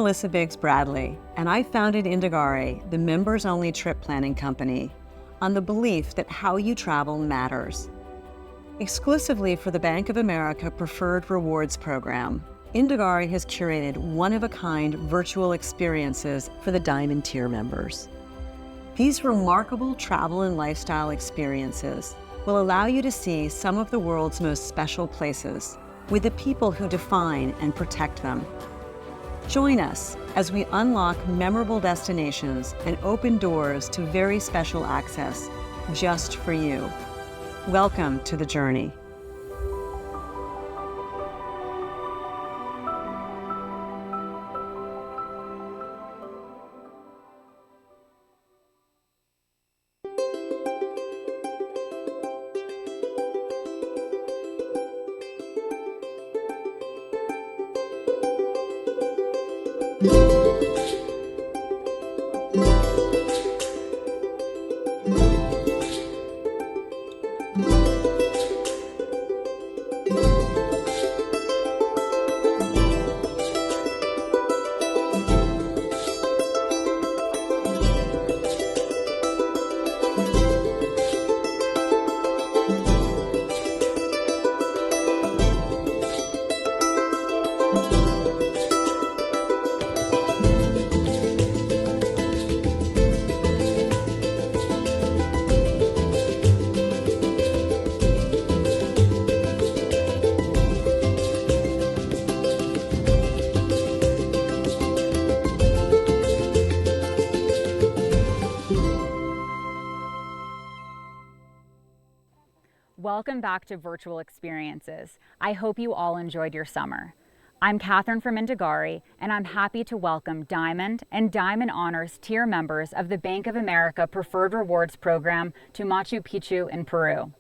Melissa Biggs-Bradley, and I founded Indagare, the members-only trip planning company, on the belief that how you travel matters. Exclusively for the Bank of America Preferred Rewards program, Indagare has curated one-of-a-kind virtual experiences for the Diamond Tier members. These remarkable travel and lifestyle experiences will allow you to see some of the world's most special places with the people who define and protect them. Join us as we unlock memorable destinations and open doors to very special access just for you. Welcome to the journey. Welcome back to Virtual Experiences. I hope you all enjoyed your summer. I'm Catherine from Indagare, and I'm happy to welcome Diamond and Diamond Honors tier members of the Bank of America Preferred Rewards program to Machu Picchu in Peru.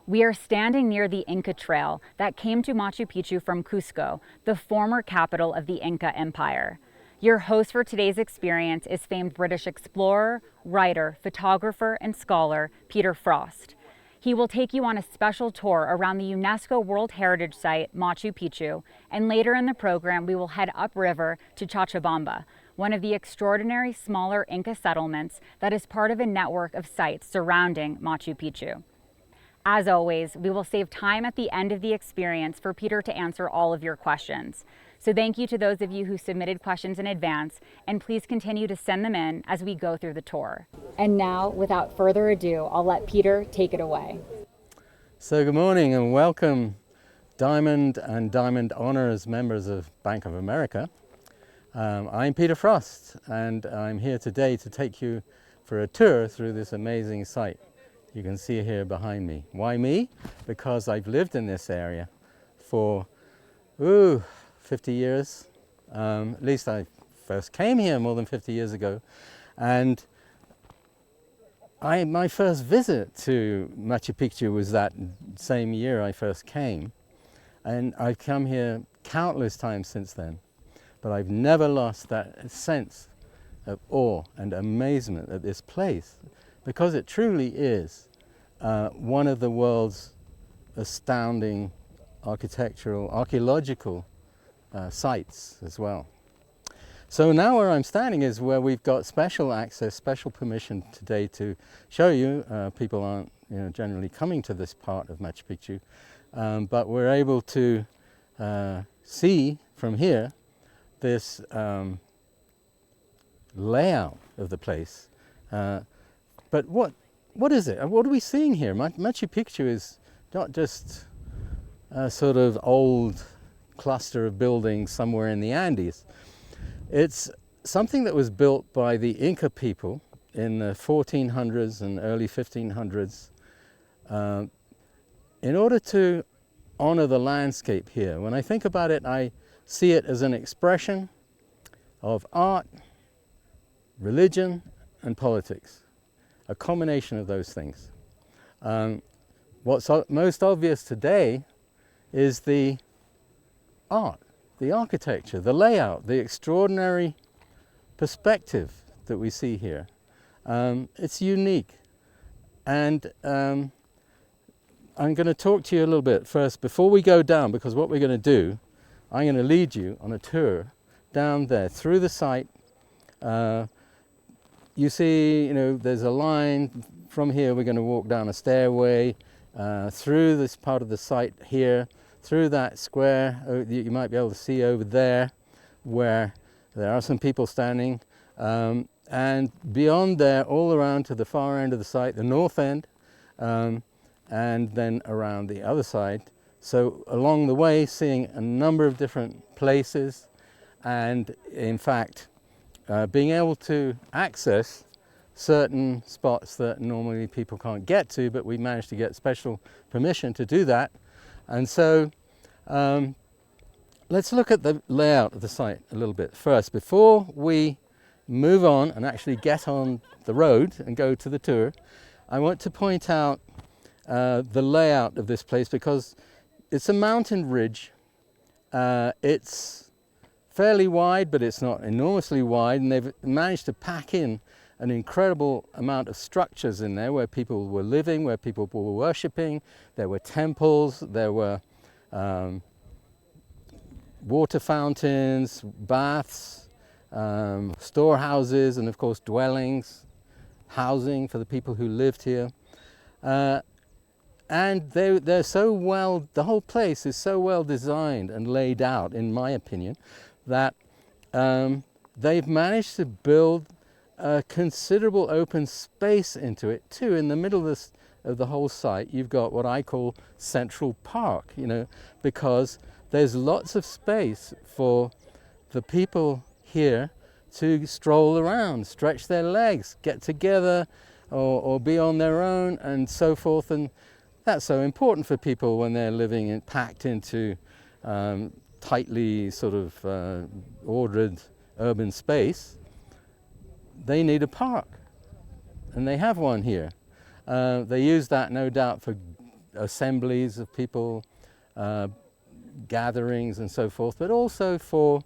We are standing near the Inca Trail that came to Machu Picchu from Cusco, the former capital of the Inca Empire. Your host for today's experience is famed British explorer, writer, photographer, and scholar Peter Frost. He will take you on a special tour around the UNESCO World Heritage Site, Machu Picchu, and later in the program we will head upriver to Cochabamba, one of the extraordinary smaller Inca settlements that is part of a network of sites surrounding Machu Picchu. As always, we will save time at the end of the experience for Peter to answer all of your questions. So thank you to those of you who submitted questions in advance, and please continue to send them in as we go through the tour. And now, without further ado, I'll let Peter take it away. So good morning and welcome Diamond and Diamond Honors members of Bank of America. I'm Peter Frost, and I'm here today to take you for a tour through this amazing site you can see here behind me. Why me? Because I've lived in this area for 50 years. At least I first came here more than 50 years ago. And my first visit to Machu Picchu was that same year I first came. And I've come here countless times since then. But I've never lost that sense of awe and amazement at this place, because it truly is one of the world's astounding archaeological sites as well. So now where I'm standing is where we've got special access, special permission today to show you. People aren't generally coming to this part of Machu Picchu, but we're able to see from here this layout of the place. But what is it? What are we seeing here? Machu Picchu is not just a sort of old cluster of buildings somewhere in the Andes. It's something that was built by the Inca people in the 1400s and early 1500s in order to honor the landscape here. When I think about it, I see it as an expression of art, religion, and politics, a combination of those things. What's most obvious today is the art, the architecture, the layout, the extraordinary perspective that we see here. It's unique. And I'm going to talk to you a little bit first before we go down, because what we're going to do, I'm going to lead you on a tour down there through the site. You see, there's a line from here. We're going to walk down a stairway through this part of the site here, through that square you might be able to see over there, where there are some people standing, and beyond there, all around to the far end of the site, the north end, and then around the other side. So along the way, seeing a number of different places, and in fact, being able to access certain spots that normally people can't get to, but we managed to get special permission to do that. And so let's look at the layout of the site a little bit first, before we move on and actually get on the road and go to the tour. I want to point out the layout of this place, because it's a mountain ridge. It's fairly wide, but it's not enormously wide, and they've managed to pack in an incredible amount of structures in there where people were living, where people were worshipping. There were temples, there were water fountains, baths, storehouses, and of course dwellings, housing for the people who lived here. And they're so well, the whole place is so well designed and laid out, in my opinion, that they've managed to build a considerable open space into it too. In the middle of the whole site, you've got what I call Central Park, because there's lots of space for the people here to stroll around, stretch their legs, get together, or be on their own, and so forth. And that's so important for people when they're living packed into tightly sort of ordered urban space. They need a park, and they have one here. They use that, no doubt, for assemblies of people, gatherings and so forth, but also for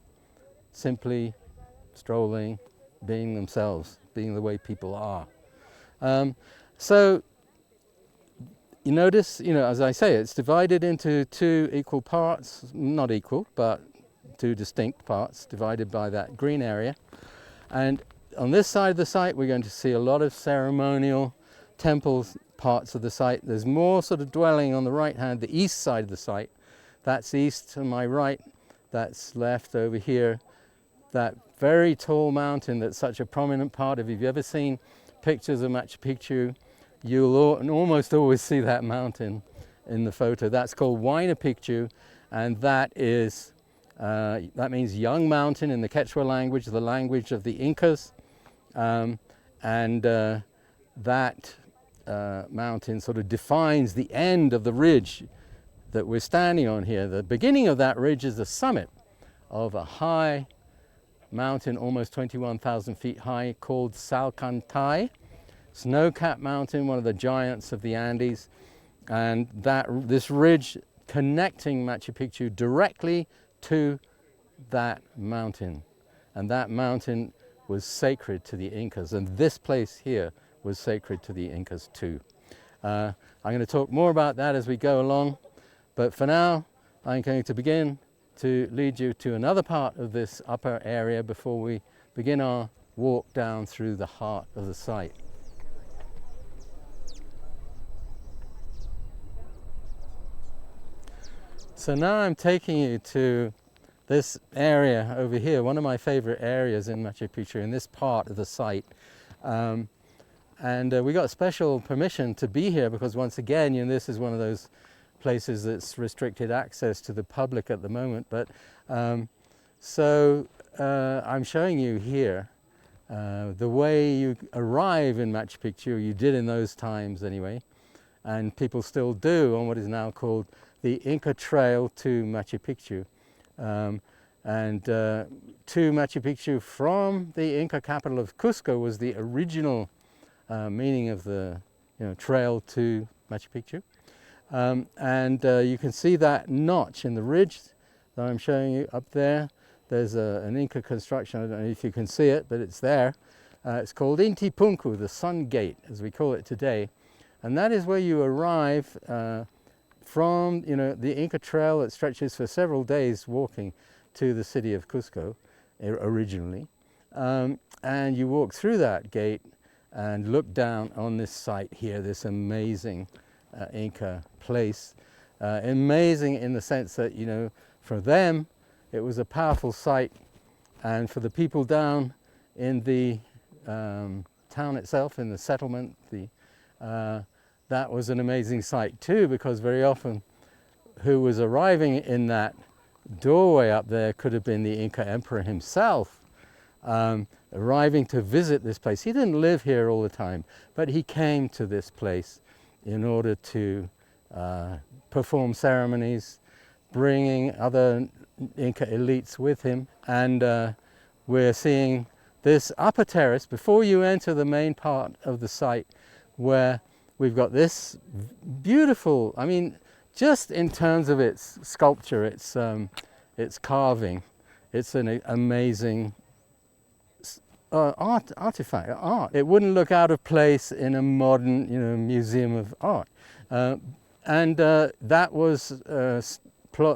simply strolling, being themselves, being the way people are. So you notice, as I say, it's divided into two equal parts, not equal, but two distinct parts, divided by that green area. And on this side of the site, we're going to see a lot of ceremonial temple parts of the site. There's more sort of dwelling on the right hand, the east side of the site. That's east to my right, that's left over here. That very tall mountain that's such a prominent part of it. If you've ever seen pictures of Machu Picchu, you'll almost always see that mountain in the photo. That's called Huayna Picchu, and that means young mountain in the Quechua language, the language of the Incas. That mountain sort of defines the end of the ridge that we're standing on here. The beginning of that ridge is the summit of a high mountain, almost 21,000 feet high, called Salcantay, snow-capped mountain, one of the giants of the Andes. And this ridge connecting Machu Picchu directly to that mountain. And that mountain was sacred to the Incas, and this place here was sacred to the Incas too. I'm going to talk more about that as we go along, but for now I'm going to begin to lead you to another part of this upper area before we begin our walk down through the heart of the site. So now I'm taking you to this area over here, one of my favorite areas in Machu Picchu, in this part of the site. We got special permission to be here because, once again, this is one of those places that's restricted access to the public at the moment. But I'm showing you here the way you arrive in Machu Picchu. You did in those times anyway, and people still do on what is now called the Inca Trail to Machu Picchu. To Machu Picchu from the Inca capital of Cusco was the original meaning of the trail to Machu Picchu. You can see that notch in the ridge that I'm showing you up there. There's an Inca construction, I don't know if you can see it, but it's there. It's called Inti Punku, the Sun Gate, as we call it today. And that is where you arrive from the Inca Trail that stretches for several days walking to the city of Cusco. originally. And you walk through that gate and look down on this site here, this amazing Inca place. Amazing in the sense that, you know, for them it was a powerful site, and for the people down in the town itself, in the settlement, that was an amazing sight too, because very often who was arriving in that doorway up there could have been the Inca emperor himself, arriving to visit this place. He didn't live here all the time, but he came to this place in order to perform ceremonies, bringing other Inca elites with him. And we're seeing this upper terrace before you enter the main part of the site, where we've got this beautiful, I mean, just in terms of its sculpture, its carving, it's an amazing artifact, art. It wouldn't look out of place in a modern, you know, museum of art. That was, you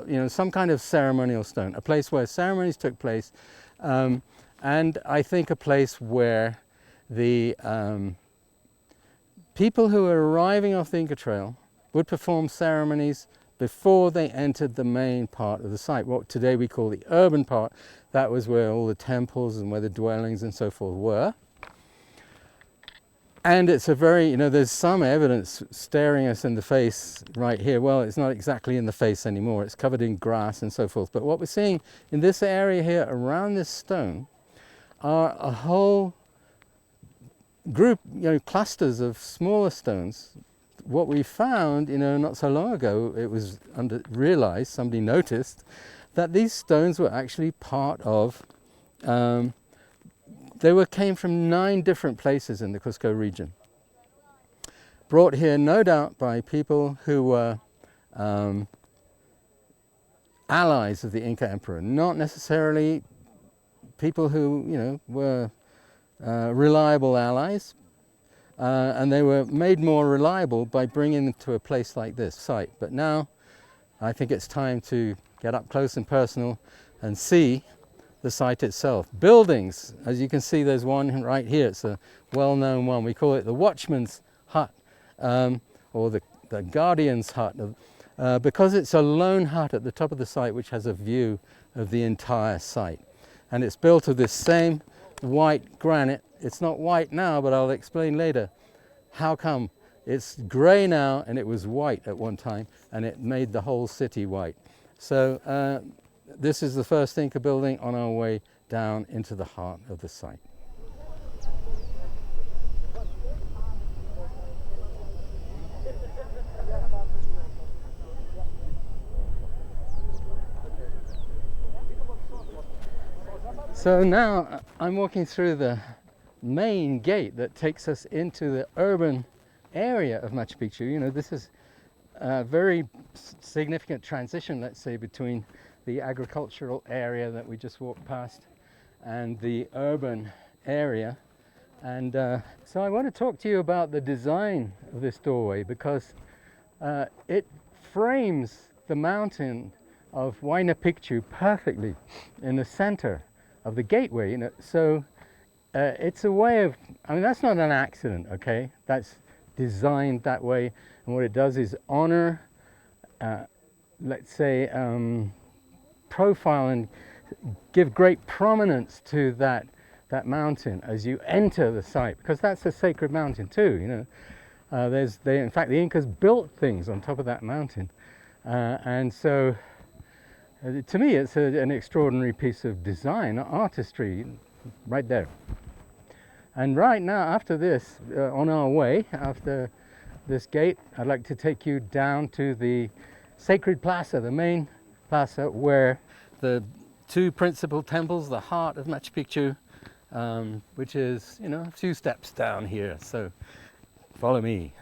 know, some kind of ceremonial stone, a place where ceremonies took place, and I think a place where the people who were arriving off the Inca Trail would perform ceremonies before they entered the main part of the site, what today we call the urban part. That was where all the temples and where the dwellings and so forth were. And it's a very, you know, there's some evidence staring us in the face right here. Well, it's not exactly in the face anymore, it's covered in grass and so forth. But what we're seeing in this area here around this stone are a whole group, you know, clusters of smaller stones. What we found, you know, not so long ago, it was realized, somebody noticed, that these stones were actually part of, came from 9 different places in the Cusco region. Brought here, no doubt, by people who were allies of the Inca emperor, not necessarily people who, you know, were reliable allies. And they were made more reliable by bringing them to a place like this site. But now I think it's time to get up close and personal and see the site itself. Buildings, as you can see, there's one right here. It's a well-known one. We call it the Watchman's Hut, or the Guardian's Hut, because it's a lone hut at the top of the site which has a view of the entire site. And it's built of this same white granite. It's not white now, but I'll explain later how come. It's grey now, and it was white at one time, and it made the whole city white. So this is the first Inca building on our way down into the heart of the site. So now I'm walking through the main gate that takes us into the urban area of Machu Picchu. You know, this is a very significant transition, let's say, between the agricultural area that we just walked past and the urban area. And so I want to talk to you about the design of this doorway, because it frames the mountain of Huayna Picchu perfectly in the center of the gateway. You know, so it's a way of, I mean, that's not an accident, okay? That's designed that way, and what it does is honor, let's say, profile and give great prominence to that mountain as you enter the site, because that's a sacred mountain too. You know, in fact, the Incas built things on top of that mountain, and so to me, it's an extraordinary piece of design, artistry, right there. And right now, after this, on our way, after this gate, I'd like to take you down to the sacred plaza, the main plaza, where the 2 principal temples, the heart of Machu Picchu, which is, you know, a few steps down here. So follow me.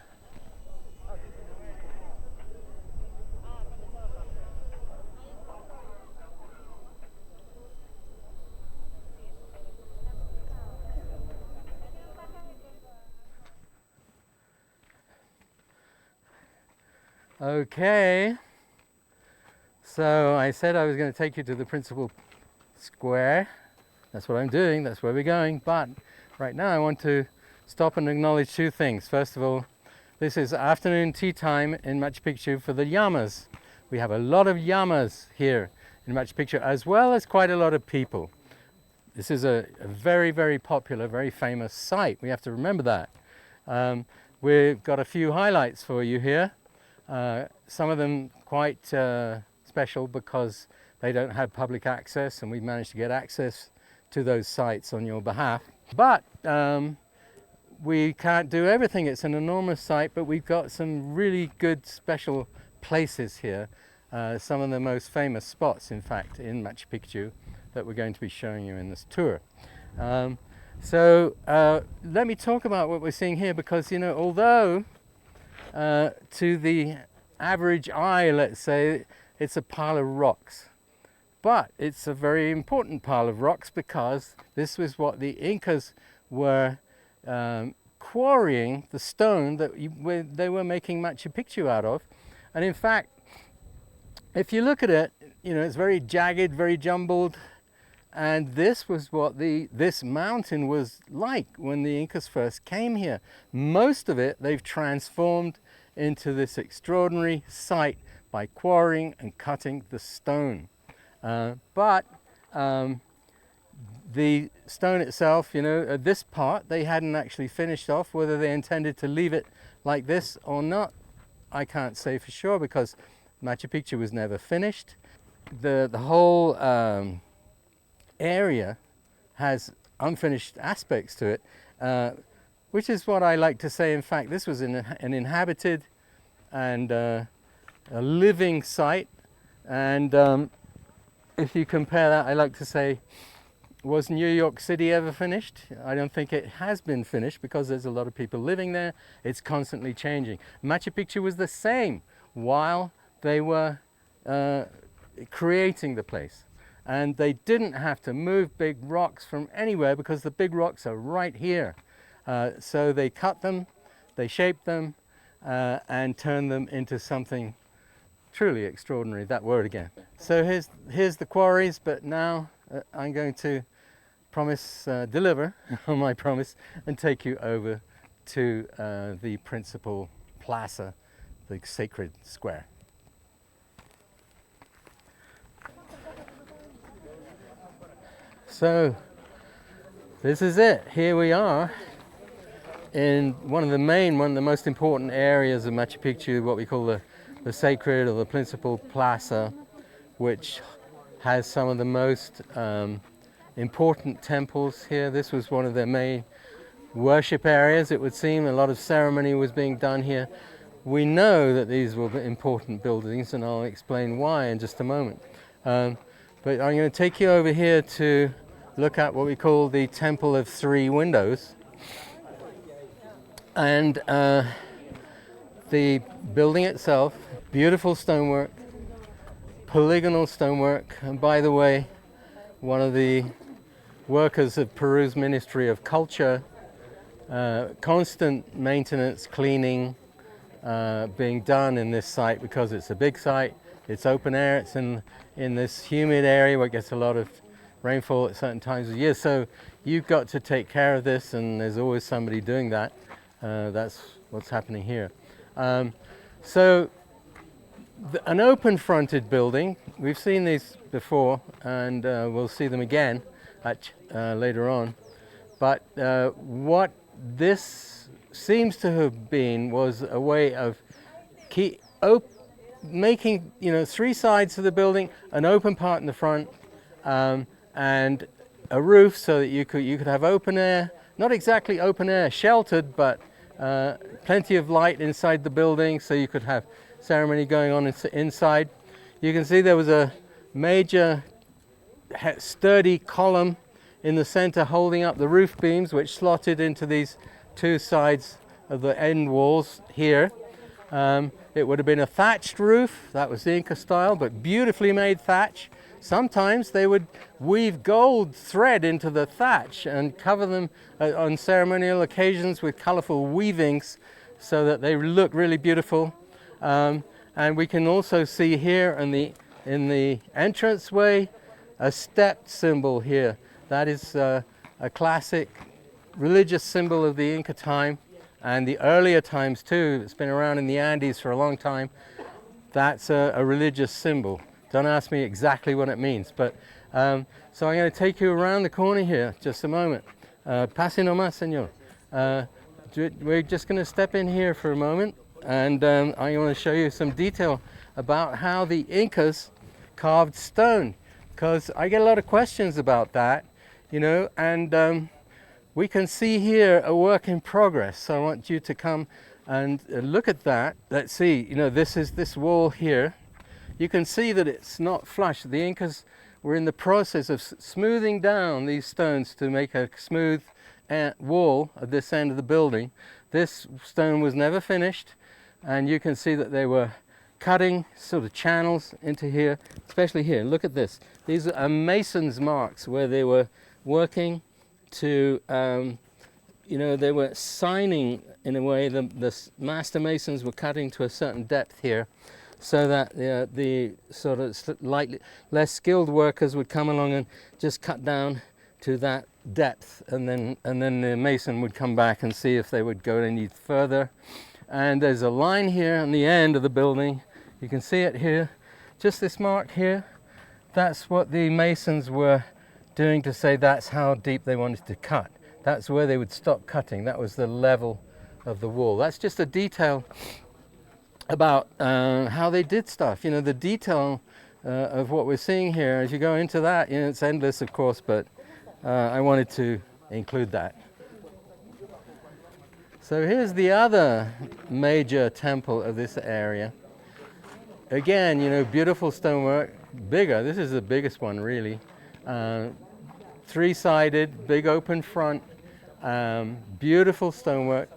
Okay, so I said I was going to take you to the principal square That's what I'm doing, that's where we're going. But right now I want to stop and acknowledge two things. First of all, this is afternoon tea time in Machu Picchu for the llamas. We have a lot of llamas here in Machu Picchu, as well as quite a lot of people. This is a very, very popular, very famous site. We have to remember that. We've got a few highlights for you here. Some of them quite special because they don't have public access, and we've managed to get access to those sites on your behalf. But we can't do everything. It's an enormous site, but we've got some really good special places here. Some of the most famous spots, in fact, in Machu Picchu that we're going to be showing you in this tour. So let me talk about what we're seeing here, because, you know, although to the average eye, let's say, it's a pile of rocks, but it's a very important pile of rocks because this was what the Incas were quarrying the stone that they were making Machu Picchu out of. And in fact, if you look at it, you know, it's very jagged, very jumbled, and this was what this mountain was like when the Incas first came here. Most of it they've transformed into this extraordinary site by quarrying and cutting the stone. But the stone itself, you know, this part they hadn't actually finished off. Whether they intended to leave it like this or not, I can't say for sure, because Machu Picchu was never finished. The whole area has unfinished aspects to it, which is what I like to say. In fact, this was an inhabited and a living site. And if you compare that, I like to say, was New York City ever finished? I don't think it has been finished, because there's a lot of people living there. It's constantly changing. Machu Picchu was the same while they were creating the place. And they didn't have to move big rocks from anywhere, because the big rocks are right here. So they cut them, they shaped them, and turned them into something truly extraordinary. That word again. So here's the quarries, but now I'm going to deliver on my promise and take you over to the principal plaza, the sacred square. So this is it. Here we are in one of the most important areas of Machu Picchu, what we call the sacred or the principal plaza, which has some of the most important temples here. This was one of their main worship areas, it would seem. A lot of ceremony was being done here. We know that these were important buildings, and I'll explain why in just a moment. But I'm going to take you over here to look at what we call the Temple of Three Windows. And the building itself, beautiful stonework, polygonal stonework. And by the way, one of the workers of Peru's Ministry of Culture, constant maintenance, cleaning being done in this site, because it's a big site, it's open air, it's in this humid area where it gets a lot of rainfall at certain times of the year. So you've got to take care of this, and there's always somebody doing that. That's what's happening here. So an open-fronted building, we've seen these before, and we'll see them again later on. But what this seems to have been was a way of making, you know, three sides of the building, an open part in the front, and a roof so that you could have open air, not exactly open air, sheltered, but plenty of light inside the building, so you could have ceremony going on inside. You can see there was a major sturdy column in the center holding up the roof beams, which slotted into these two sides of the end walls here. It would have been a thatched roof. That was the Inca style, but beautifully made thatch. Sometimes they would weave gold thread into the thatch and cover them on ceremonial occasions with colorful weavings so that they look really beautiful. And we can also see here in the entranceway a stepped symbol here. That is a classic religious symbol of the Inca time and the earlier times too. It's been around in the Andes for a long time. That's a religious symbol. Don't ask me exactly what it means, but so I'm going to take you around the corner here just a moment. Pase nomás, señor. We're just going to step in here for a moment, and I want to show you some detail about how the Incas carved stone, because I get a lot of questions about that, you know, and we can see here a work in progress. So I want you to come and look at that. Let's see, you know, this is this wall here. You can see that it's not flush. The Incas were in the process of smoothing down these stones to make a smooth wall at this end of the building. This stone was never finished, and you can see that they were cutting sort of channels into here, especially here. Look at this. These are mason's marks where they were working to, you know, they were signing in a way. The master masons were cutting to a certain depth here, so that the sort of slightly less skilled workers would come along and just cut down to that depth, and then the mason would come back and see if they would go any further. And there's a line here on the end of the building. You can see it here, just this mark here. That's what the masons were doing to say that's how deep they wanted to cut. That's where they would stop cutting. That was the level of the wall. That's just a detail about how they did stuff. You know, the detail of what we're seeing here, as you go into that, you know, it's endless, of course, but I wanted to include that. So here's the other major temple of this area. Again, you know, beautiful stonework, bigger. This is the biggest one, really. Three-sided, big open front, beautiful stonework.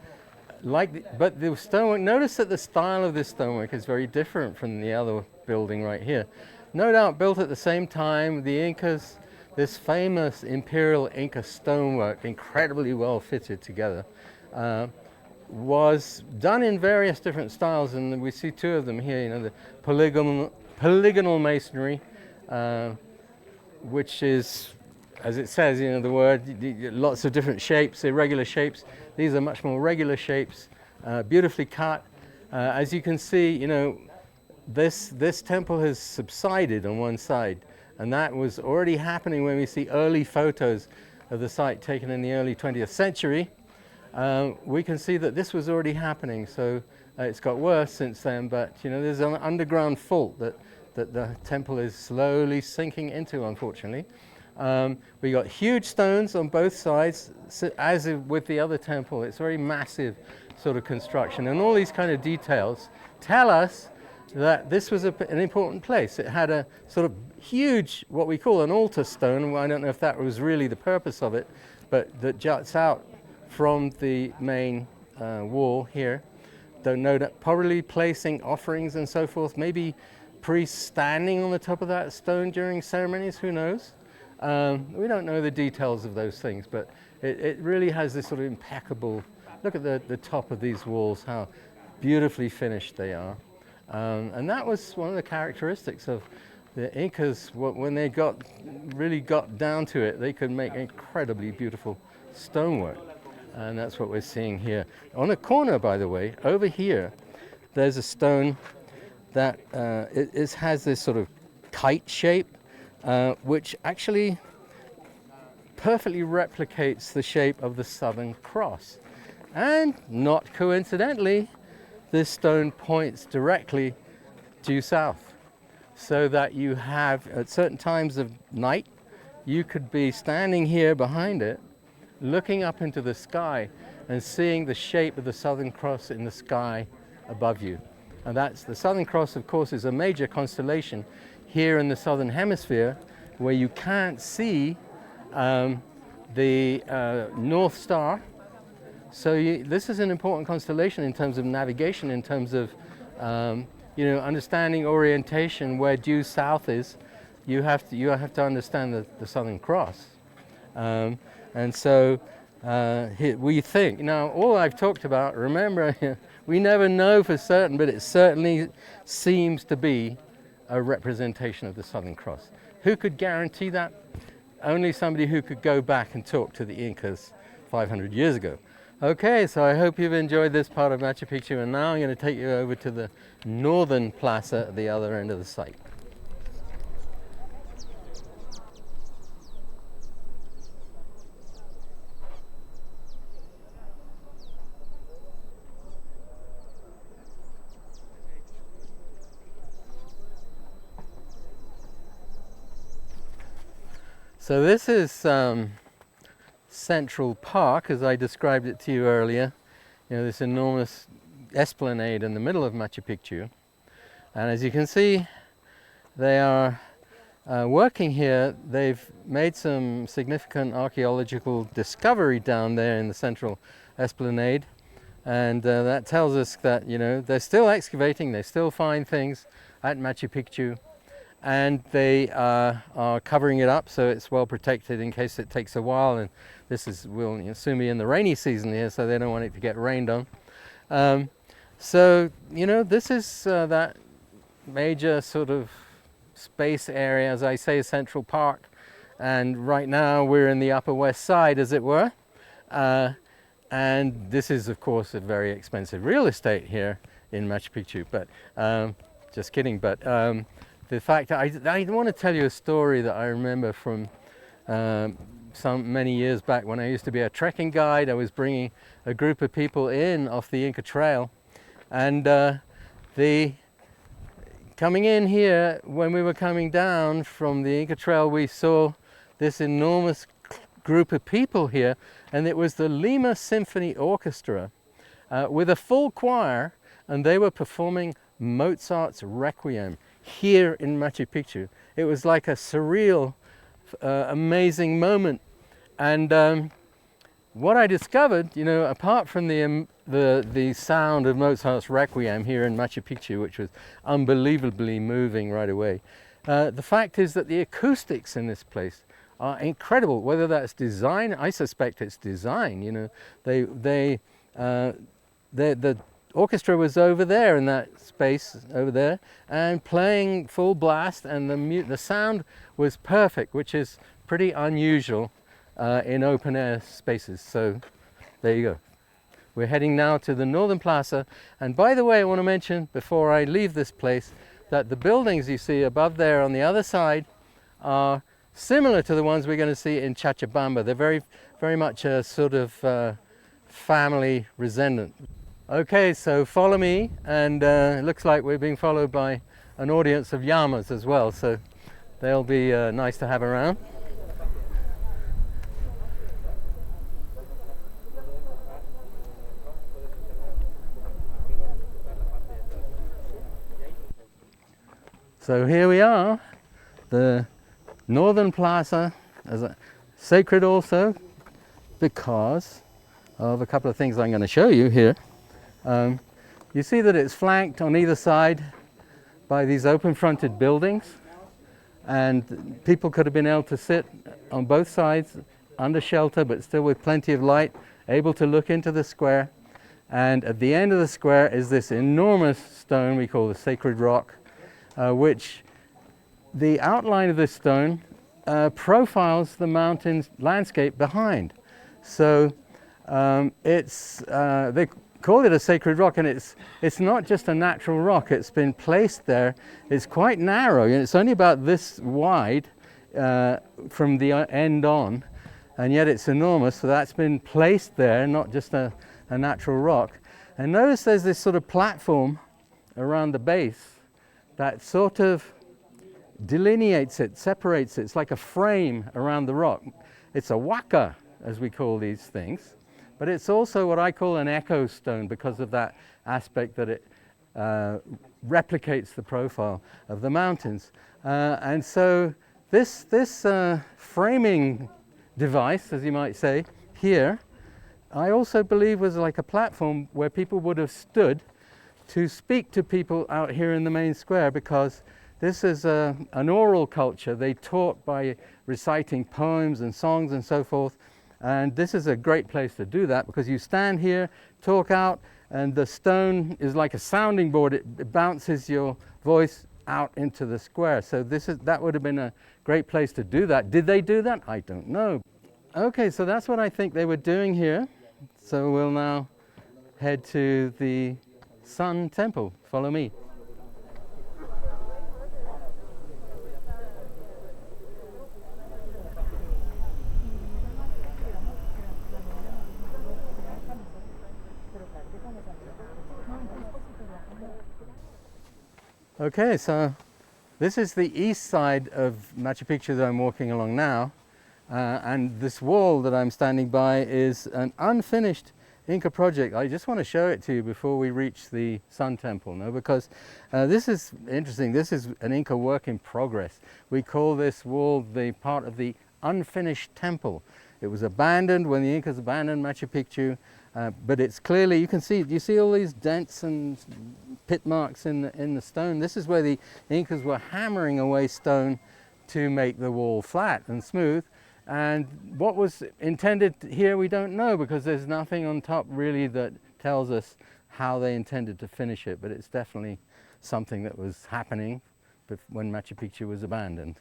But the stonework, notice that the style of this stonework is very different from the other building right here. No doubt built at the same time. The Incas, this famous imperial Inca stonework, incredibly well fitted together, was done in various different styles, and we see two of them here. You know, the polygonal masonry, which is, as it says, you know, the word, lots of different shapes, irregular shapes. These are much more regular shapes, beautifully cut. As you can see, you know, this temple has subsided on one side, and that was already happening when we see early photos of the site taken in the early 20th century. We can see that this was already happening, so it's got worse since then, but you know, there's an underground fault that the temple is slowly sinking into, unfortunately. We got huge stones on both sides, as with the other temple. It's very massive sort of construction, and all these kind of details tell us that this was an important place. It had a sort of huge, what we call an altar stone. I don't know if that was really the purpose of it, but that juts out from the main wall here. Don't know, that probably placing offerings and so forth, maybe priests standing on the top of that stone during ceremonies, who knows? We don't know the details of those things, but it really has this sort of impeccable, look at the top of these walls, how beautifully finished they are. And that was one of the characteristics of the Incas. When they really got down to it, they could make incredibly beautiful stonework. And that's what we're seeing here. On a corner, by the way, over here, there's a stone that has this sort of kite shape, which actually perfectly replicates the shape of the Southern Cross. And not coincidentally, this stone points directly due south, so that you have, at certain times of night, you could be standing here behind it, looking up into the sky and seeing the shape of the Southern Cross in the sky above you. And that's the Southern Cross, of course, is a major constellation here in the Southern Hemisphere, where you can't see the North Star. So this is an important constellation in terms of navigation, in terms of you know, understanding orientation. Where due south is, you have to understand the Southern Cross. And so here we think, now all I've talked about, remember, we never know for certain, but it certainly seems to be a representation of the Southern Cross. Who could guarantee that? only somebody who could go back and talk to the Incas 500 years ago. Okay, so I hope you've enjoyed this part of Machu Picchu, and now I'm going to take you over to the northern plaza at the other end of the site. So this is Central Park, as I described it to you earlier. You know, this enormous esplanade in the middle of Machu Picchu. And as you can see, they are working here. They've made some significant archaeological discovery down there in the central esplanade. And that tells us that, you know, they're still excavating, they still find things at Machu Picchu. And they are covering it up so it's well protected in case it takes a while. And this is, will soon be in the rainy season here, so they don't want it to get rained on. So, you know, this is that major sort of space area, as I say, Central Park. And right now we're in the Upper West Side, as it were. And this is, of course, a very expensive real estate here in Machu Picchu. But just kidding. But the fact that I want to tell you a story that I remember from many years back when I used to be a trekking guide. I was bringing a group of people in off the Inca Trail, and coming in here, when we were coming down from the Inca Trail, we saw this enormous group of people here, and it was the Lima Symphony Orchestra with a full choir, and they were performing Mozart's Requiem here in Machu Picchu. It was like a surreal, amazing moment. And what I discovered, you know, apart from the sound of Mozart's Requiem here in Machu Picchu, which was unbelievably moving right away, the fact is that the acoustics in this place are incredible. Whether that's design, I suspect it's design. You know, the orchestra was over there in that space over there and playing full blast, and the sound was perfect, which is pretty unusual in open air spaces. So there you go. We're heading now to the Northern Plaza. And by the way, I want to mention before I leave this place that the buildings you see above there on the other side are similar to the ones we're going to see in Cochabamba. They're very, very much a sort of family resemblance. Okay, so follow me, and it looks like we're being followed by an audience of llamas as well, so they'll be nice to have around. So here we are, the Northern Plaza, sacred also because of a couple of things I'm going to show you here. You see that it's flanked on either side by these open-fronted buildings, and people could have been able to sit on both sides under shelter, but still with plenty of light, able to look into the square. And at the end of the square is this enormous stone we call the Sacred Rock, which the outline of this stone profiles the mountain's landscape behind. So they call it a sacred rock, and it's not just a natural rock. It's been placed there. It's quite narrow, and it's only about this wide from the end on, and yet it's enormous. So that's been placed there, not just a natural rock. And notice there's this sort of platform around the base that sort of delineates it, separates it. It's like a frame around the rock. It's a waka, as we call these things. But it's also what I call an echo stone because of that aspect that it replicates the profile of the mountains. And so this framing device, as you might say, here, I also believe was like a platform where people would have stood to speak to people out here in the main square, because this is an oral culture. They taught by reciting poems and songs and so forth. And this is a great place to do that, because you stand here, talk out, and the stone is like a sounding board. It bounces your voice out into the square. So that would have been a great place to do that. Did they do that? I don't know. Okay, so that's what I think they were doing here. So we'll now head to the Sun Temple. Follow me. Okay, so this is the east side of Machu Picchu that I'm walking along now, and this wall that I'm standing by is an unfinished Inca project. I just want to show it to you before we reach the Sun Temple, no? Because this is interesting. This is an Inca work in progress. We call this wall the part of the unfinished temple. It was abandoned when the Incas abandoned Machu Picchu, but it's clearly, you can see, do you see all these dents and pit marks in the stone? This is where the Incas were hammering away stone to make the wall flat and smooth. And what was intended here, we don't know, because there's nothing on top really that tells us how they intended to finish it, but it's definitely something that was happening when Machu Picchu was abandoned.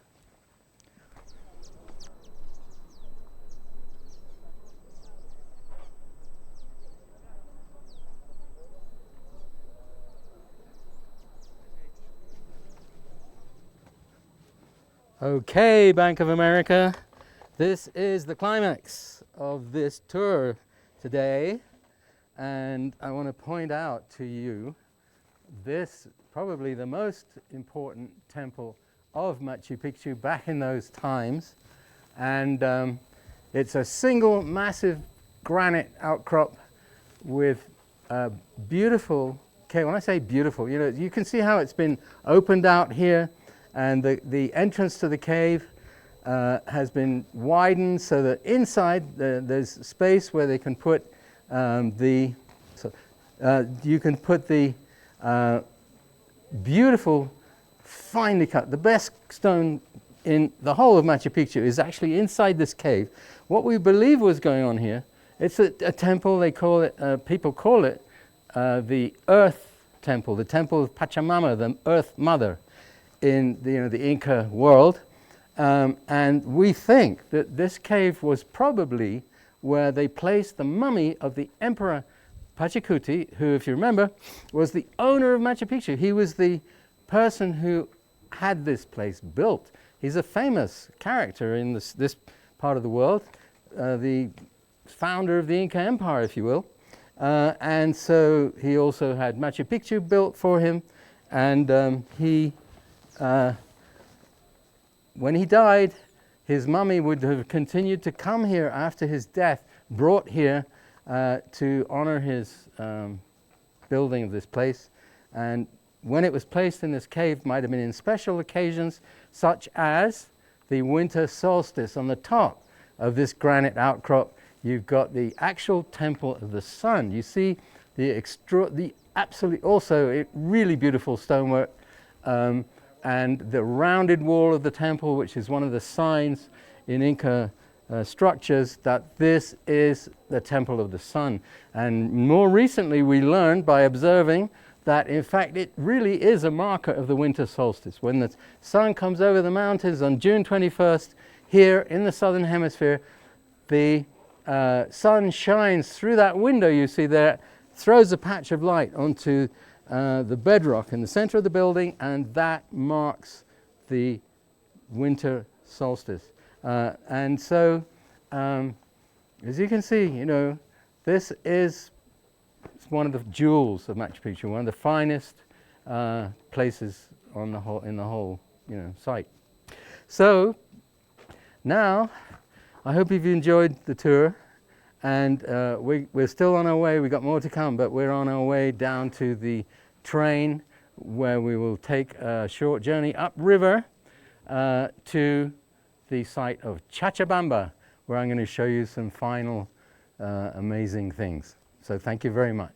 Okay, Bank of America, this is the climax of this tour today, and I want to point out to you this probably the most important temple of Machu Picchu back in those times, and it's a single massive granite outcrop with a beautiful cave. When I say beautiful, you know, you can see how it's been opened out here. And the entrance to the cave has been widened so that inside there's space where they can put you can put the beautiful, finely cut, the best stone in the whole of Machu Picchu is actually inside this cave. What we believe was going on here, it's a temple, they call it, people call it the Earth Temple, the Temple of Pachamama, the Earth Mother in the Inca world, and we think that this cave was probably where they placed the mummy of the Emperor Pachacuti, who, if you remember, was the owner of Machu Picchu. He was the person who had this place built. He's a famous character in this part of the world, the founder of the Inca Empire, if you will, and so he also had Machu Picchu built for him, and when he died, his mummy would have continued to come here after his death, brought here to honor his building of this place. And when it was placed in this cave, might have been in special occasions, such as the winter solstice. On the top of this granite outcrop, you've got the actual Temple of the Sun. You see the absolutely also really beautiful stonework. And the rounded wall of the temple, which is one of the signs in Inca structures that this is the Temple of the Sun. And more recently we learned by observing that in fact it really is a marker of the winter solstice. When the sun comes over the mountains on June 21st, here in the southern hemisphere, the sun shines through that window you see there, throws a patch of light onto the bedrock in the center of the building, and that marks the winter solstice. And so, as you can see, you know, this is one of the jewels of Machu Picchu, one of the finest places in the whole site. So now, I hope you've enjoyed the tour, and we're still on our way. We've got more to come, but we're on our way down to the train where we will take a short journey upriver to the site of Cachabamba, where I'm going to show you some final amazing things. So thank you very much.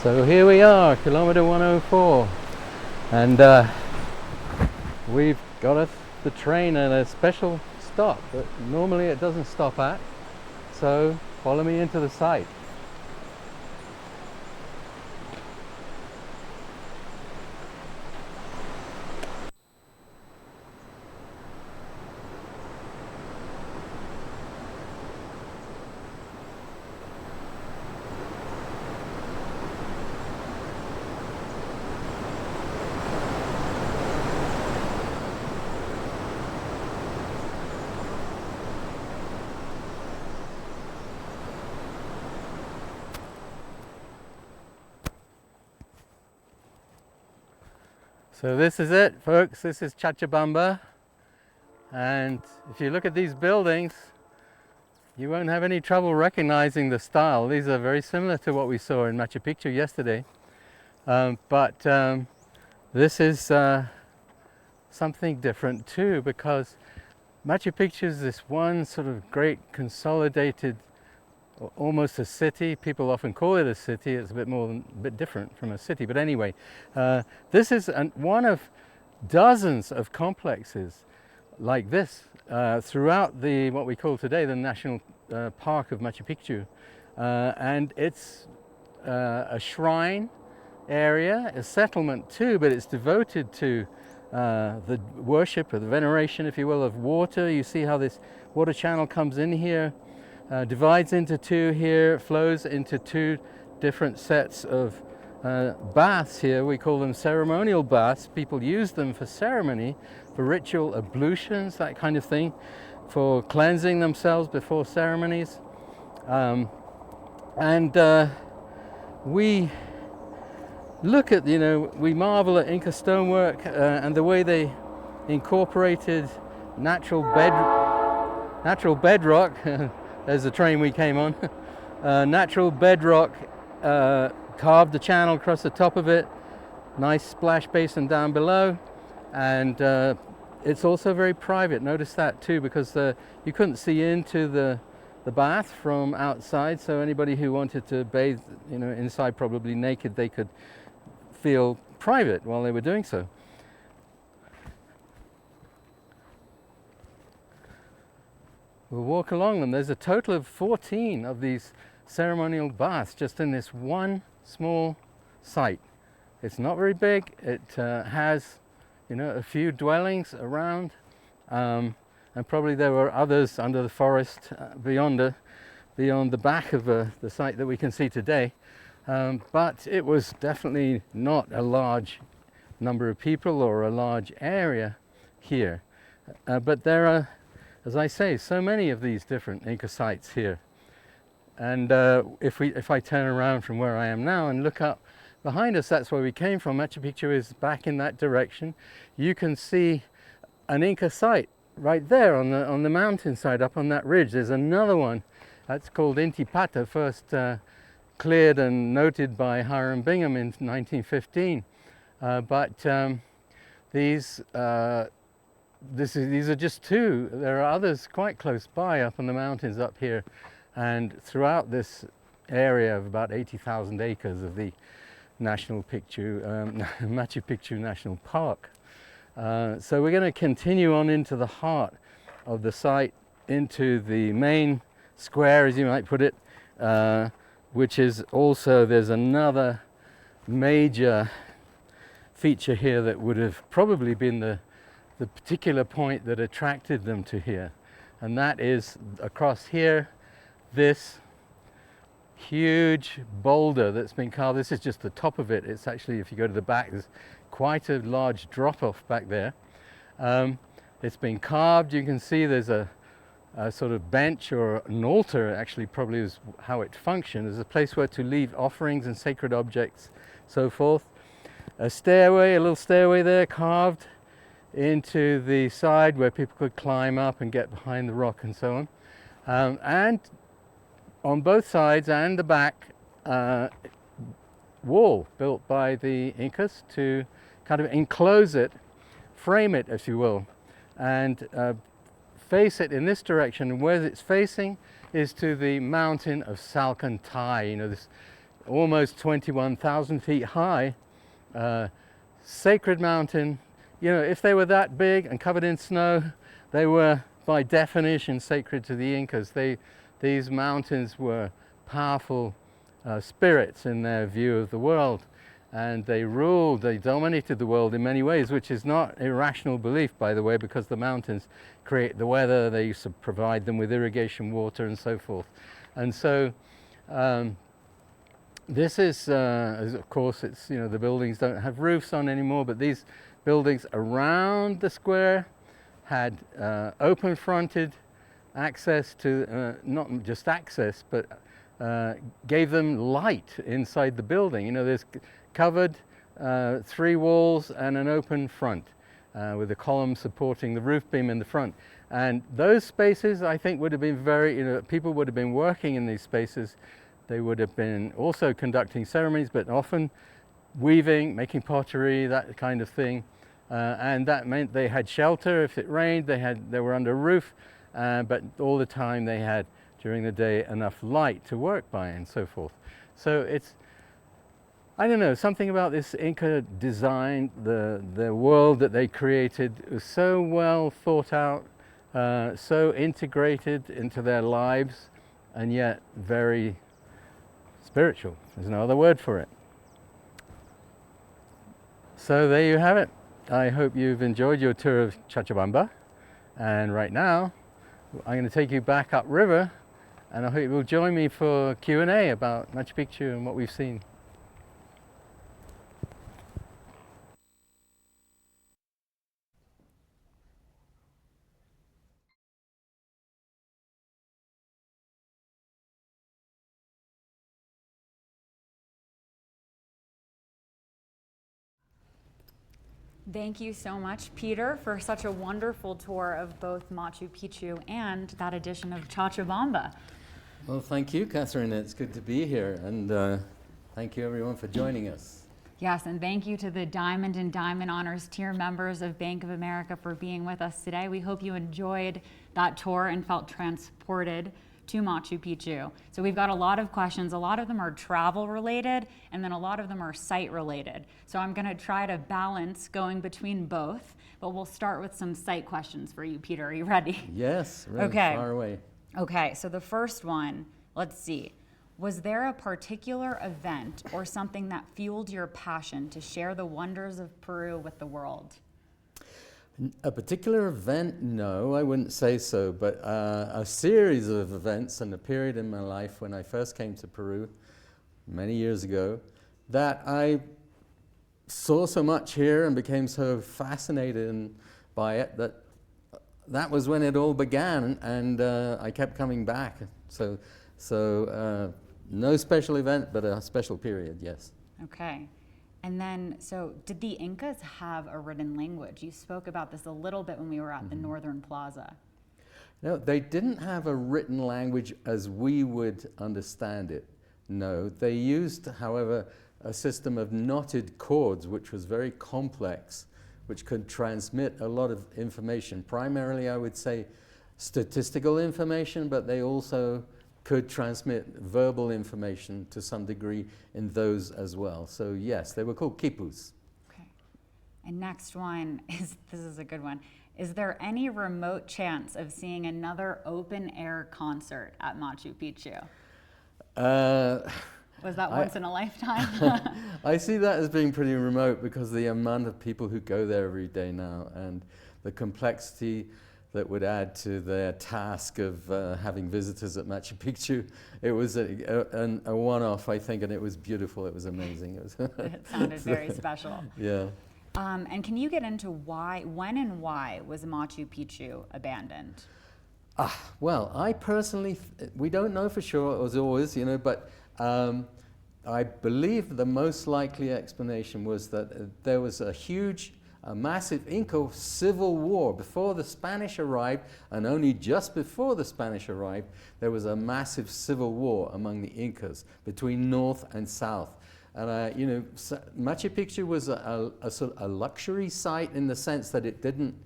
So here we are, kilometer 104, and we've got the train at a special stop that normally it doesn't stop at, so follow me into the site. So this is it, folks. This is Chabamba, and if you look at these buildings, you won't have any trouble recognizing the style. These are very similar to what we saw in Machu Picchu yesterday, but this is something different too, because Machu Picchu is this one sort of great consolidated, almost a city. People often call it a city. It's a bit different from a city. But anyway, this is one of dozens of complexes like this throughout what we call today the National Park of Machu Picchu. And it's a shrine area, a settlement too, but it's devoted to the worship or the veneration, if you will, of water. You see how this water channel comes in here, divides into two here, flows into two different sets of baths here. We call them ceremonial baths. People use them for ceremony, for ritual ablutions, that kind of thing, for cleansing themselves before ceremonies. We look at, we marvel at Inca stonework and the way they incorporated natural bedrock. There's the train we came on. Natural bedrock, carved the channel across the top of it, nice splash basin down below, and it's also very private. Notice that too, because you couldn't see into the bath from outside, so anybody who wanted to bathe, inside, probably naked, they could feel private while they were doing so. We'll walk along them. There's a total of 14 of these ceremonial baths just in this one small site. It's not very big. It has, a few dwellings around, and probably there were others under the forest beyond the back of the site that we can see today. But it was definitely not a large number of people or a large area here. But there are, as I say, so many of these different Inca sites here. And if I turn around from where I am now and look up behind us, that's where we came from. Machu Picchu is back in that direction. You can see an Inca site right there on the mountainside up on that ridge. There's another one that's called Inti Pata, first cleared and noted by Hiram Bingham in 1915. These are just two. There are others quite close by up on the mountains up here, and throughout this area of about 80,000 acres of the Machu Picchu National Park. So we're going to continue on into the heart of the site, into the main square, as you might put it, which is also, there's another major feature here that would have probably been the particular point that attracted them to here, and that is across here, this huge boulder that's been carved. This is just the top of it. It's actually, if you go to the back, there's quite a large drop-off back there. It's been carved. You can see there's a sort of bench, or an altar actually probably is how it functioned. There's a place where to leave offerings and sacred objects, so forth. A stairway, a little stairway there carved into the side where people could climb up and get behind the rock and so on. And on both sides and the back, wall built by the Incas to kind of enclose it, frame it, if you will, and face it in this direction. And where it's facing is to the mountain of Salcantay, this almost 21,000 feet high, sacred mountain. You know, if they were that big and covered in snow, they were by definition sacred to the Incas. These mountains were powerful spirits in their view of the world, and they ruled, they dominated the world in many ways, which is not irrational belief, by the way, because the mountains create the weather, they used to provide them with irrigation water and so forth. And so this is, of course, it's, you know, the buildings don't have roofs on anymore, but these buildings around the square had open fronted access to, not just access, but gave them light inside the building. You know, there's covered 3 walls and an open front with a column supporting the roof beam in the front. And those spaces, I think, would have been very, you know, people would have been working in these spaces. They would have been also conducting ceremonies, but often weaving, making pottery, that kind of thing. And that meant they had shelter if it rained, they were under a roof, but all the time they had, during the day, enough light to work by and so forth. So it's, I don't know, something about this Inca design, the world that they created was so well thought out, so integrated into their lives, and yet very spiritual. There's no other word for it. So there you have it. I hope you've enjoyed your tour of Cochabamba. And right now, I'm going to take you back upriver, and I hope you'll join me for Q&A about Machu Picchu and what we've seen. Thank you so much, Peter, for such a wonderful tour of both Machu Picchu and that edition of Cochabamba. Well, thank you, Catherine. It's good to be here, and thank you, everyone, for joining us. Yes, and thank you to the Diamond and Diamond Honors tier members of Bank of America for being with us today. We hope you enjoyed that tour and felt transported to Machu Picchu. So we've got a lot of questions. A lot of them are travel related, and then a lot of them are site related. So I'm gonna try to balance going between both, but we'll start with some site questions for you, Peter. Are you ready? Yes, ready. Okay. Far away. Okay, so the first one, let's see. Was there a particular event or something that fueled your passion to share the wonders of Peru with the world? A particular event, no, I wouldn't say so, but a series of events and a period in my life when I first came to Peru many years ago that I saw so much here and became so fascinated by it that was when it all began, and I kept coming back. So no special event, but a special period, yes. Okay. And then, so did the Incas have a written language? You spoke about this a little bit when we were at the Northern Plaza. No, they didn't have a written language as we would understand it. No, they used, however, a system of knotted cords, which was very complex, which could transmit a lot of information. Primarily, I would say, statistical information, but they also could transmit verbal information to some degree in those as well. So yes, they were called quipus. Okay. And next one is, this is a good one. Is there any remote chance of seeing another open air concert at Machu Picchu? Was that once in a lifetime? I see that as being pretty remote because the amount of people who go there every day now and the complexity that would add to their task of having visitors at Machu Picchu. It was a one-off, I think, and it was beautiful. It was amazing. It sounded very special. Yeah. And can you get into when and why was Machu Picchu abandoned? Well, I personally, we don't know for sure, as always, you know, but I believe the most likely explanation was that there was a massive Inca civil war before the Spanish arrived, and only just before the Spanish arrived, there was a massive civil war among the Incas between north and south. And you know, Machu Picchu was a luxury site in the sense that it didn't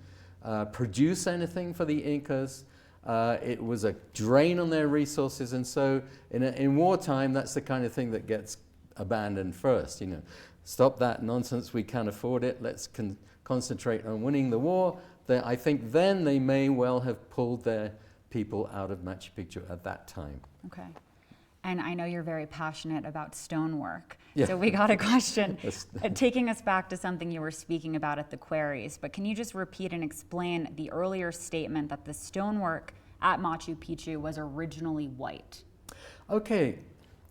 produce anything for the Incas. It was a drain on their resources, and so in wartime, that's the kind of thing that gets abandoned first. You know, stop that nonsense. We can't afford it. Let's concentrate on winning the war. I think then they may well have pulled their people out of Machu Picchu at that time. Okay. And I know you're very passionate about stonework. Yeah. So we got a question taking us back to something you were speaking about at the quarries. But can you just repeat and explain the earlier statement that the stonework at Machu Picchu was originally white? Okay,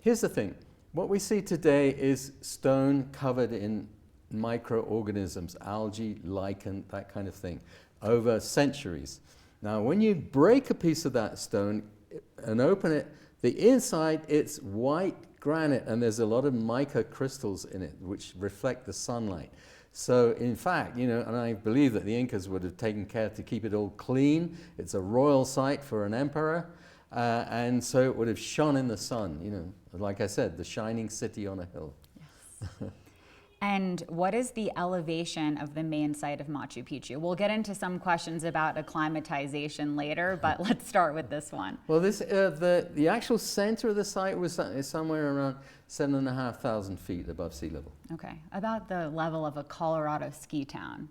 here's the thing. What we see today is stone covered in microorganisms, algae, lichen, that kind of thing, over centuries. Now, when you break a piece of that stone and open it, the inside, it's white granite, and there's a lot of mica crystals in it, which reflect the sunlight. So, in fact, you know, and I believe that the Incas would have taken care to keep it all clean. It's a royal site for an emperor, and so it would have shone in the sun, you know, like I said, the shining city on a hill. Yes. And what is the elevation of the main site of Machu Picchu? We'll get into some questions about acclimatization later, but let's start with this one. Well, the actual center of the site is somewhere around 7,500 feet above sea level. Okay, about the level of a Colorado ski town.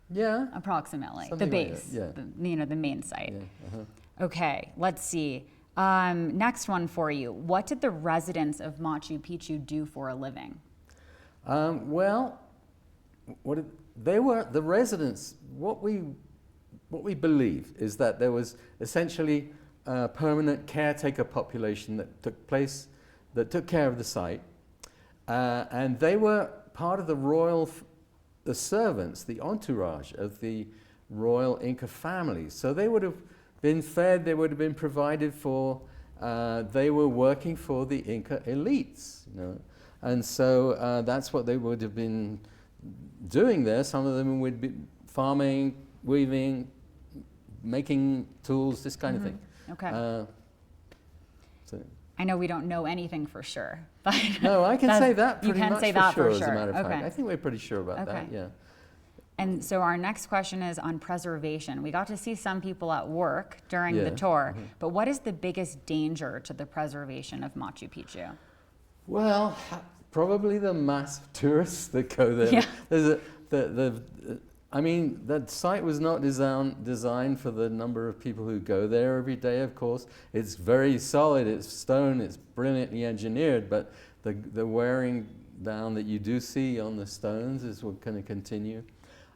Yeah. Approximately. Something the like base, that, yeah. the main site. Yeah, Okay, let's see. Next one for you. What did the residents of Machu Picchu do for a living? Well, they were the residents. What we believe is that there was essentially a permanent caretaker population that took care of the site, and they were part of the servants, the entourage of the royal Inca family. So they would have been fed, they would have been provided for. They were working for the Inca elites, you know. And so that's what they would have been doing there. Some of them would be farming, weaving, making tools, this kind of thing. Okay. So. I know we don't know anything for sure, but no, I can say that pretty much for sure, as a matter of okay. fact. I think we're pretty sure about that, yeah. And so our next question is on preservation. We got to see some people at work during the tour, but what is the biggest danger to the preservation of Machu Picchu? Well, probably the mass of tourists that go there. Yeah. There's I mean, that site was not designed for the number of people who go there every day, of course. It's very solid, it's stone, it's brilliantly engineered, but the wearing down that you do see on the stones is what going to continue.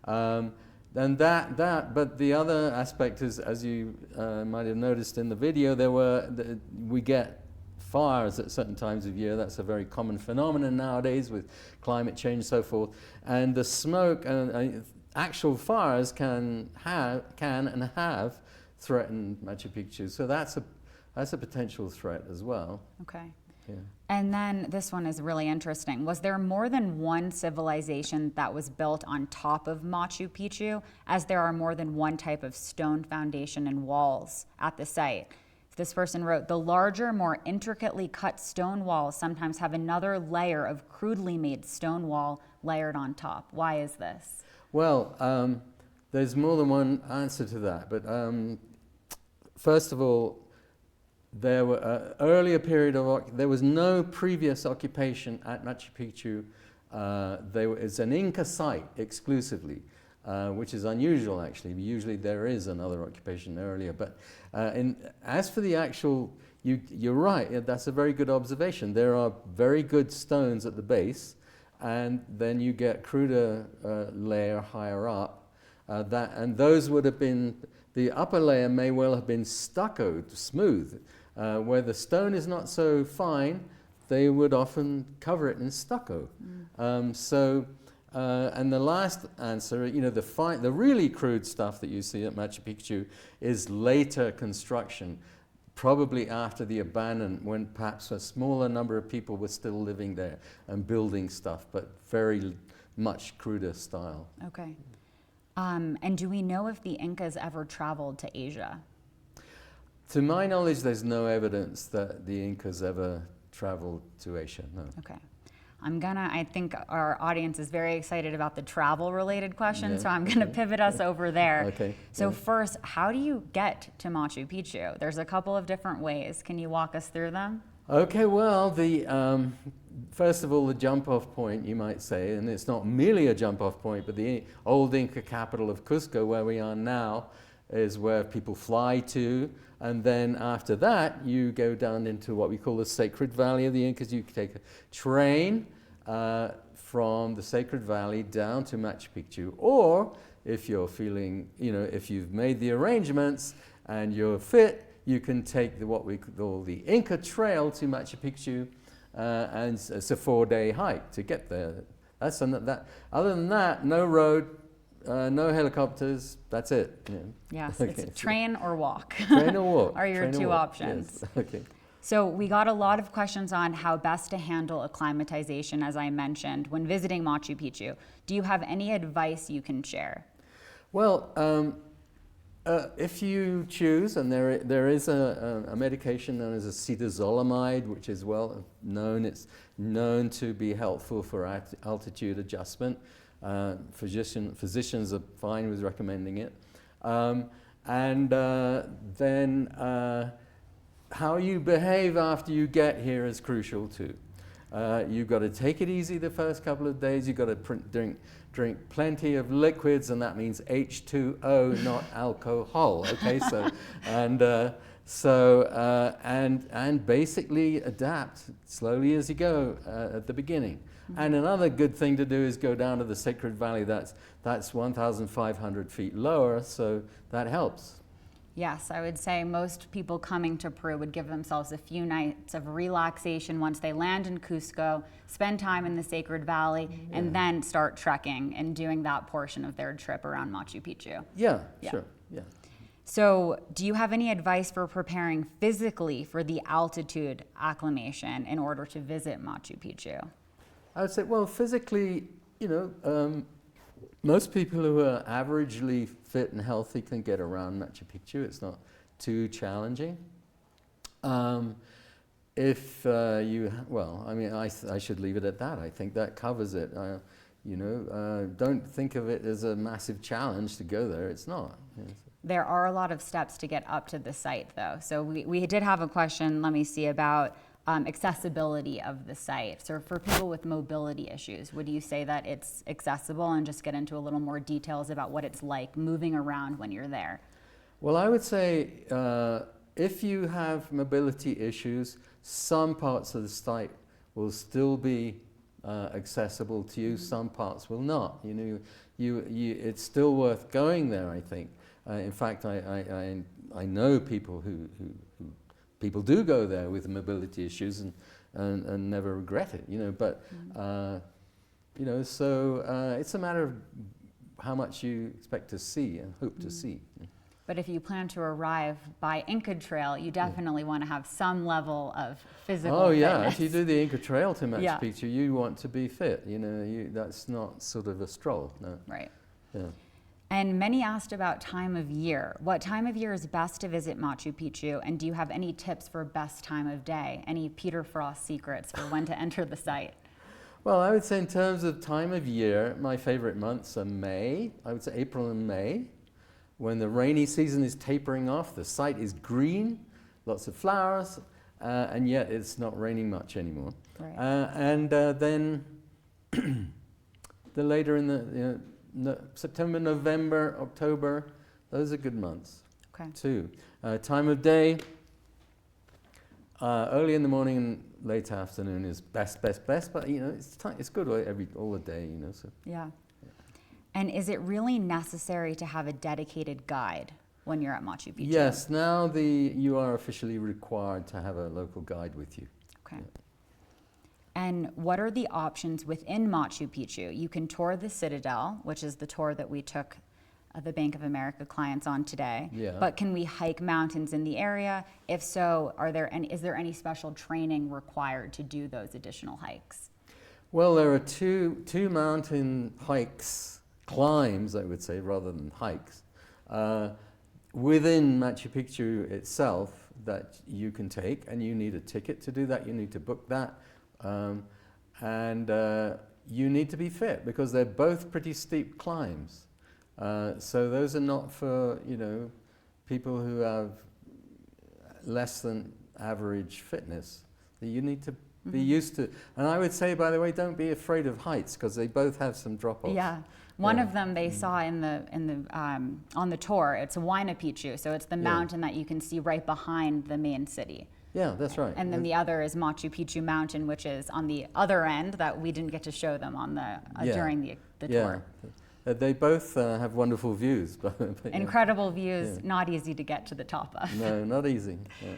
And but the other aspect is, as you might have noticed in the video, we get fires at certain times of year. That's a very common phenomenon nowadays with climate change and so forth. And the smoke and actual fires can and have threatened Machu Picchu. So that's a potential threat as well. Okay. Yeah. And then this one is really interesting. Was there more than one civilization that was built on top of Machu Picchu, as there are more than one type of stone foundation and walls at the site? This person wrote, the larger, more intricately cut stone walls sometimes have another layer of crudely made stone wall layered on top. Why is this? Well, there's more than one answer to that. But first of all, there were earlier period of there was no previous occupation at Machu Picchu. It's an Inca site exclusively, which is unusual actually. Usually there is another occupation earlier. But as for the actual, you're right. That's a very good observation. There are very good stones at the base, and then you get cruder layer higher up. And those would have been, the upper layer may well have been stuccoed smooth. Where the stone is not so fine, they would often cover it in stucco. And the last answer, you know, the really crude stuff that you see at Machu Picchu is later construction, probably after the abandonment, when perhaps a smaller number of people were still living there and building stuff, but very much cruder style. Okay. And do we know if the Incas ever traveled to Asia? To my knowledge, there's no evidence that the Incas ever traveled to Asia, no. Okay. I think our audience is very excited about the travel-related questions, so I'm going to pivot us over there. Okay. So first, how do you get to Machu Picchu? There's a couple of different ways. Can you walk us through them? Okay, well, first of all, the jump-off point, you might say, and it's not merely a jump-off point, but the old Inca capital of Cusco, where we are now, is where people fly to. And then after that, you go down into what we call the Sacred Valley of the Incas. You take a train from the Sacred Valley down to Machu Picchu. Or if you're feeling, if you've made the arrangements and you're fit, you can take what we call the Inca Trail to Machu Picchu. And it's a 4-day hike to get there. Other than that, no road, no helicopters. That's it. Yes, Okay, it's train or walk. Train or walk. are your two options. Yes. Okay. So we got a lot of questions on how best to handle acclimatization, as I mentioned, when visiting Machu Picchu. Do you have any advice you can share? Well, if you choose, and there is a medication known as acetazolamide, which is well known, it's known to be helpful for altitude adjustment. Physicians are fine with recommending it. Then how you behave after you get here is crucial too. You've got to take it easy the first couple of days. You've got to drink plenty of liquids, and that means H2O, not alcohol. Okay, and basically adapt slowly as you go at the beginning. Mm-hmm. And another good thing to do is go down to the Sacred Valley. That's 1,500 feet lower, so that helps. Yes, I would say most people coming to Peru would give themselves a few nights of relaxation once they land in Cusco, spend time in the Sacred Valley, and then start trekking and doing that portion of their trip around Machu Picchu. Yeah, sure, yeah. So do you have any advice for preparing physically for the altitude acclimation in order to visit Machu Picchu? I would say, well, physically, most people who are averagely fit and healthy can get around Machu Picchu. It's not too challenging. I should leave it at that. I think that covers it. Don't think of it as a massive challenge to go there. It's not. Yes. There are a lot of steps to get up to the site, though. So we did have a question, let me see, about accessibility of the site. So for people with mobility issues, would you say that it's accessible, and just get into a little more details about what it's like moving around when you're there? Well, I would say if you have mobility issues, some parts of the site will still be accessible to you, some parts will not. It's still worth going there, I think. In fact, I know people who people do go there with mobility issues and never regret it, so it's a matter of how much you expect to see and hope to see. But if you plan to arrive by Inca Trail, you definitely want to have some level of physical fitness. If you do the Inca Trail to Machu Picchu, you want to be fit, that's not sort of a stroll, no. Right. Yeah. And many asked about time of year. What time of year is best to visit Machu Picchu? And do you have any tips for best time of day? Any Peter Frost secrets for when to enter the site? Well, I would say in terms of time of year, my favorite months are May. I would say April and May, when the rainy season is tapering off, the site is green, lots of flowers, and yet it's not raining much anymore. Right. Then the later in the September, November, October, those are good months. Okay. Too. Time of day, early in the morning and late afternoon is best, but it's good all the day, so. Yeah. And is it really necessary to have a dedicated guide when you're at Machu Picchu? Yes, now you are officially required to have a local guide with you. Okay. Yeah. And what are the options within Machu Picchu? You can tour the Citadel, which is the tour that we took the Bank of America clients on today. Yeah. But can we hike mountains in the area? If so, is there any special training required to do those additional hikes? Well, there are two mountain climbs, I would say, rather than hikes, within Machu Picchu itself that you can take, and you need a ticket to do that. You need to book that. You need to be fit because they're both pretty steep climbs. So those are not for, people who have less than average fitness. You need to Be used to, and I would say, by the way, don't be afraid of heights because they both have some drop-offs. Yeah. One of them they saw in the on the tour. It's Huayna Picchu, so it's the mountain that you can see right behind the main city. Yeah, that's right. And then the other is Machu Picchu Mountain, which is on the other end that we didn't get to show them on the during the tour. They both have wonderful views. But Incredible views, not easy to get to the top of. No, not easy. Yeah.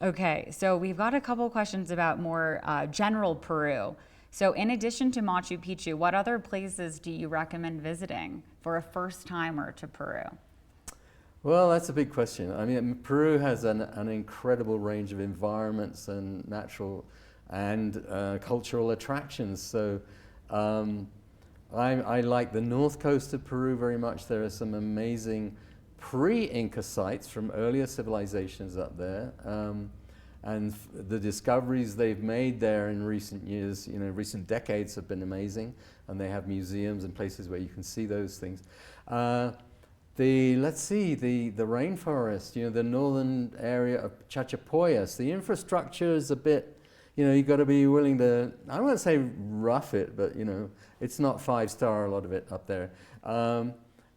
Okay, so we've got a couple questions about more general Peru. So in addition to Machu Picchu, what other places do you recommend visiting for a first timer to Peru? Well, that's a big question. I mean, Peru has an incredible range of environments and natural and cultural attractions. So I like the north coast of Peru very much. There are some amazing pre-Inca sites from earlier civilizations up there. And the discoveries they've made there in recent years, recent decades have been amazing. And they have museums and places where you can see those things. The rainforest, the northern area of Chachapoyas, the infrastructure is a bit, you've got to be willing to, I won't say rough it, but it's not 5-star, a lot of it up there.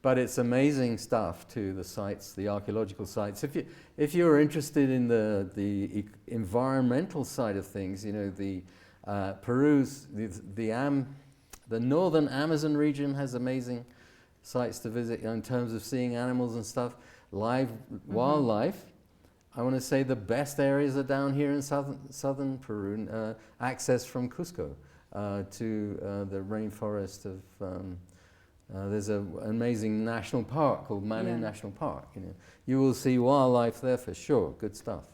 But it's amazing stuff too, the sites, the archaeological sites. If you're interested in the environmental side of things, Peru's, the northern Amazon region has amazing sites to visit in terms of seeing animals and stuff, live wildlife. I want to say the best areas are down here in southern Peru, access from Cusco to the rainforest of, there's an amazing national park called Manu National Park. You will see wildlife there for sure, good stuff.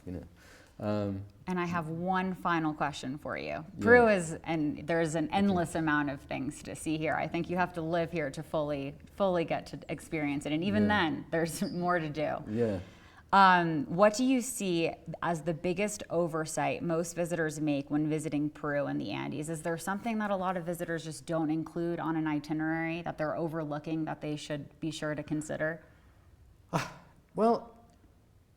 And I have one final question for you. Peru is, and there's an endless amount of things to see here. I think you have to live here to fully get to experience it. And even then, there's more to do. Yeah. What do you see as the biggest oversight most visitors make when visiting Peru and the Andes? Is there something that a lot of visitors just don't include on an itinerary that they're overlooking that they should be sure to consider? Well,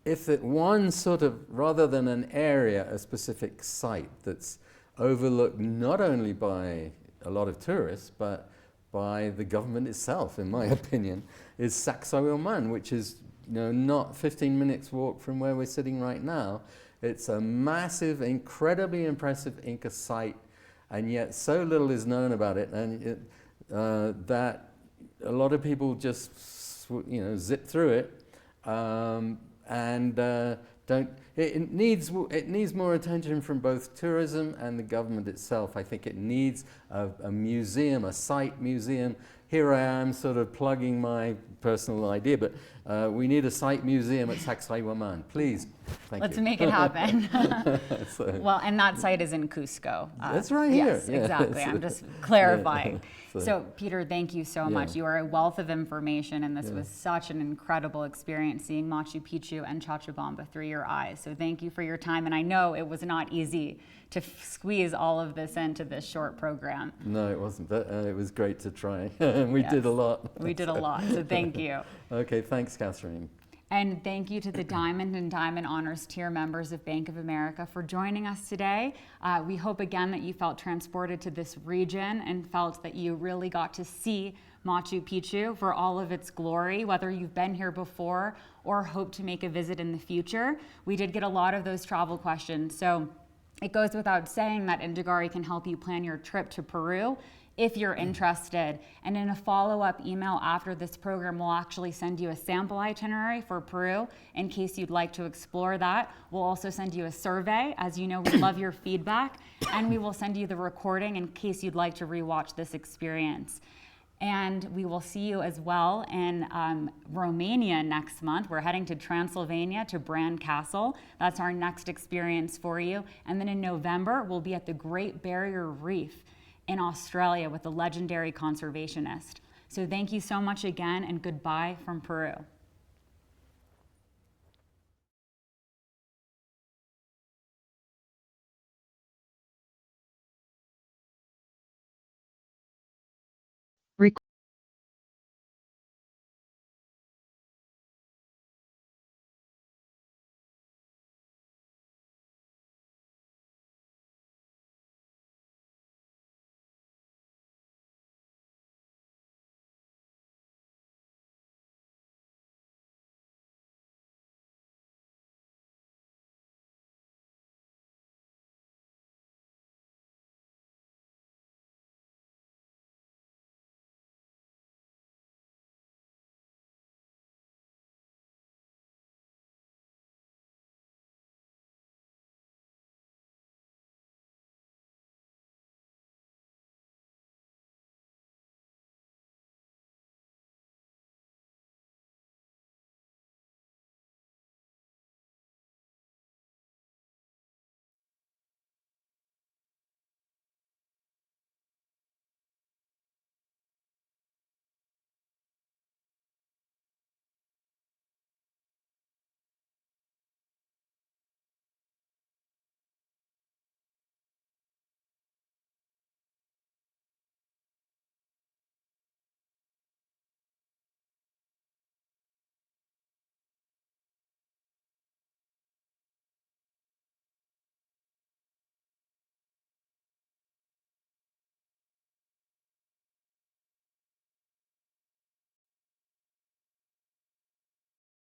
if it one sort of, rather than an area, a specific site that's overlooked not only by a lot of tourists, but by the government itself, in my opinion, is Sacsayhuaman, which is not 15 minutes walk from where we're sitting right now. It's a massive, incredibly impressive Inca site, and yet so little is known about it, and that a lot of people just zip through it. And don't. It needs more attention from both tourism and the government itself. I think it needs a museum, a site museum. Here I am, sort of plugging my personal idea, but we need a site museum at Sacsayhuaman. Please, Let's make it happen. Well, and that site is in Cusco. That's right here. Yes, exactly. I'm just clarifying. So, Peter, thank you so much. You are a wealth of information, and this was such an incredible experience seeing Machu Picchu and Cochabamba through your eyes. So thank you for your time, and I know it was not easy to squeeze all of this into this short program. No, it wasn't. It was great to try. We did a lot. We did a lot, so thank you. Okay, thanks, Catherine. And thank you to the Diamond and Diamond Honors Tier members of Bank of America for joining us today. We hope again that you felt transported to this region and felt that you really got to see Machu Picchu for all of its glory, whether you've been here before or hope to make a visit in the future. We did get a lot of those travel questions, so it goes without saying that Indagare can help you plan your trip to Peru if you're interested. And in a follow-up email after this program, we'll actually send you a sample itinerary for Peru in case you'd like to explore that. We'll also send you a survey. As you know, we love your feedback. And we will send you the recording in case you'd like to rewatch this experience. And we will see you as well in Romania next month. We're heading to Transylvania, to Bran Castle. That's our next experience for you. And then in November, we'll be at the Great Barrier Reef in Australia with the legendary conservationist. So thank you so much again, and goodbye from Peru.